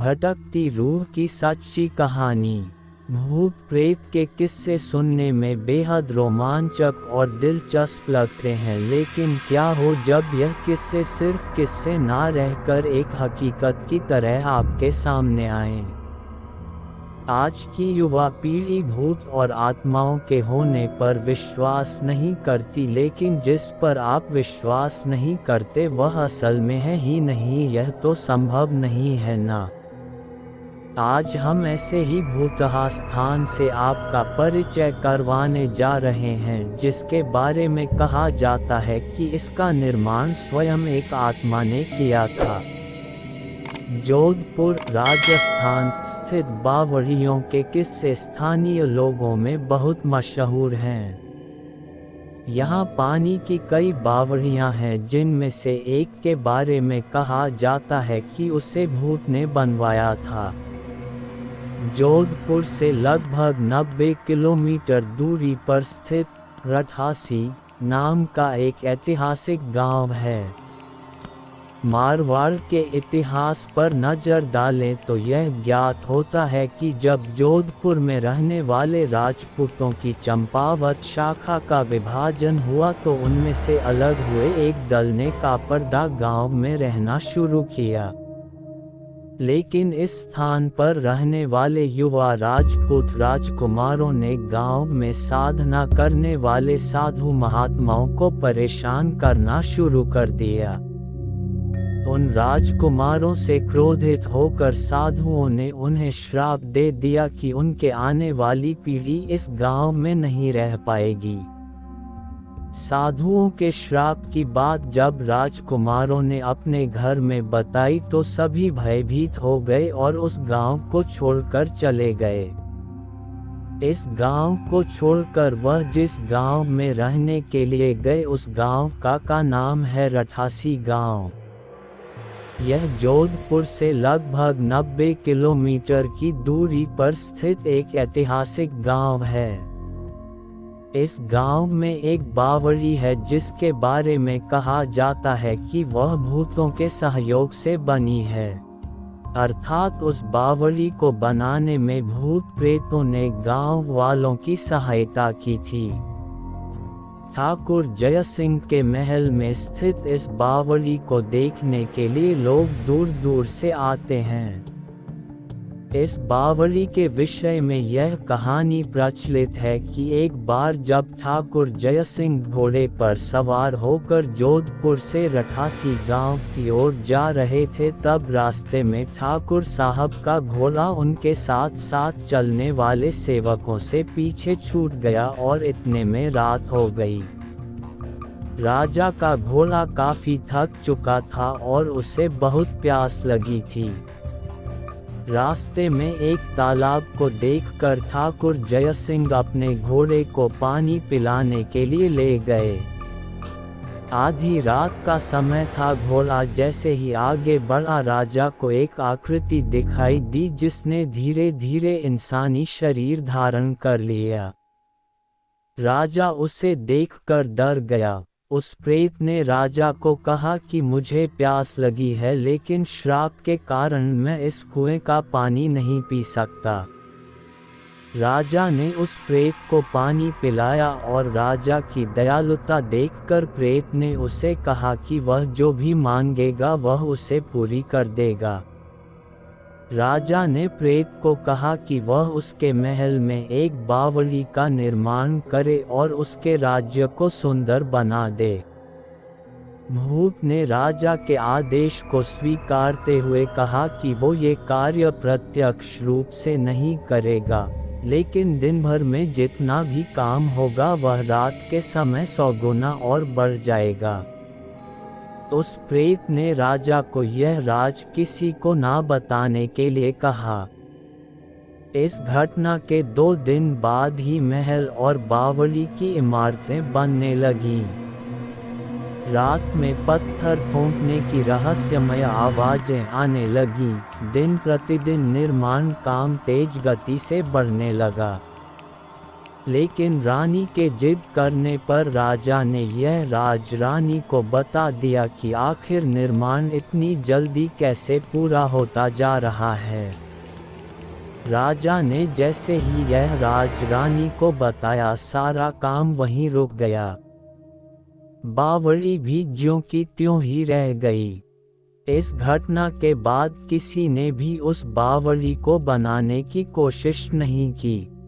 भटकती रूह की सच्ची कहानी। भूत प्रेत के किस्से सुनने में बेहद रोमांचक और दिलचस्प लगते हैं, लेकिन क्या हो जब यह किस्से सिर्फ किस्से ना रहकर एक हकीकत की तरह आपके सामने आएं। आज की युवा पीढ़ी भूत और आत्माओं के होने पर विश्वास नहीं करती, लेकिन जिस पर आप विश्वास नहीं करते वह असल में है ही नहीं। यह तो संभव नहीं है ना। आज हम ऐसे ही भूतहा स्थान से आपका परिचय करवाने जा रहे हैं, जिसके बारे में कहा जाता है कि इसका निर्माण स्वयं एक आत्मा ने किया था। जोधपुर, राजस्थान स्थित बावड़ियों के किस्से स्थानीय लोगों में बहुत मशहूर हैं। यहाँ पानी की कई बावड़ियाँ हैं, जिनमें से एक के बारे में कहा जाता है कि उसे भूत ने बनवाया था। जोधपुर से लगभग 90 किलोमीटर दूरी पर स्थित रठासी नाम का एक ऐतिहासिक गांव है। मारवाड़ के इतिहास पर नज़र डालें तो यह ज्ञात होता है कि जब जोधपुर में रहने वाले राजपूतों की चंपावत शाखा का विभाजन हुआ तो उनमें से अलग हुए एक दल ने कापरदा गांव में रहना शुरू किया। लेकिन इस स्थान पर रहने वाले युवा राजपूत राजकुमारों ने गांव में साधना करने वाले साधु महात्माओं को परेशान करना शुरू कर दिया। उन राजकुमारों से क्रोधित होकर साधुओं ने उन्हें श्राप दे दिया कि उनके आने वाली पीढ़ी इस गांव में नहीं रह पाएगी। साधुओं के श्राप की बात जब राजकुमारों ने अपने घर में बताई तो सभी भयभीत हो गए और उस गांव को छोड़कर चले गए। इस गांव को छोड़कर वह जिस गांव में रहने के लिए गए उस गांव का नाम है रठासी गांव। यह जोधपुर से लगभग 90 किलोमीटर की दूरी पर स्थित एक ऐतिहासिक गांव है। इस गांव में एक बावड़ी है जिसके बारे में कहा जाता है कि वह भूतों के सहयोग से बनी है, अर्थात उस बावड़ी को बनाने में भूत प्रेतों ने गांव वालों की सहायता की थी। ठाकुर जय सिंह के महल में स्थित इस बावड़ी को देखने के लिए लोग दूर दूर से आते हैं। इस बावड़ी के विषय में यह कहानी प्रचलित है कि एक बार जब ठाकुर जय सिंह घोड़े पर सवार होकर जोधपुर से रठासी गांव की ओर जा रहे थे, तब रास्ते में ठाकुर साहब का घोड़ा उनके साथ साथ चलने वाले सेवकों से पीछे छूट गया और इतने में रात हो गई। राजा का घोड़ा काफी थक चुका था और उसे बहुत प्यास लगी थी। रास्ते में एक तालाब को देखकर ठाकुर जय सिंह अपने घोड़े को पानी पिलाने के लिए ले गए। आधी रात का समय था। घोड़ा जैसे ही आगे बढ़ा, राजा को एक आकृति दिखाई दी जिसने धीरे धीरे इंसानी शरीर धारण कर लिया। राजा उसे देखकर डर गया। उस प्रेत ने राजा को कहा कि मुझे प्यास लगी है, लेकिन श्राप के कारण मैं इस कुएं का पानी नहीं पी सकता। राजा ने उस प्रेत को पानी पिलाया और राजा की दयालुता देखकर प्रेत ने उसे कहा कि वह जो भी मांगेगा वह उसे पूरी कर देगा। राजा ने प्रेत को कहा कि वह उसके महल में एक बावड़ी का निर्माण करे और उसके राज्य को सुंदर बना दे। भूत ने राजा के आदेश को स्वीकारते हुए कहा कि वो ये कार्य प्रत्यक्ष रूप से नहीं करेगा, लेकिन दिन भर में जितना भी काम होगा वह रात के समय 100 गुना और बढ़ जाएगा। उस प्रेत ने राजा को यह राज किसी को ना बताने के लिए कहा। इस घटना के 2 दिन बाद ही महल और बावड़ी की इमारतें बनने लगीं। रात में पत्थर ठोंकने की रहस्यमय आवाजें आने लगीं। दिन प्रतिदिन निर्माण काम तेज गति से बढ़ने लगा। लेकिन रानी के जिद करने पर राजा ने यह राज रानी को बता दिया कि आखिर निर्माण इतनी जल्दी कैसे पूरा होता जा रहा है। राजा ने जैसे ही यह राज रानी को बताया, सारा काम वहीं रुक गया। बावड़ी भी ज्यों की त्यों ही रह गई। इस घटना के बाद किसी ने भी उस बावड़ी को बनाने की कोशिश नहीं की।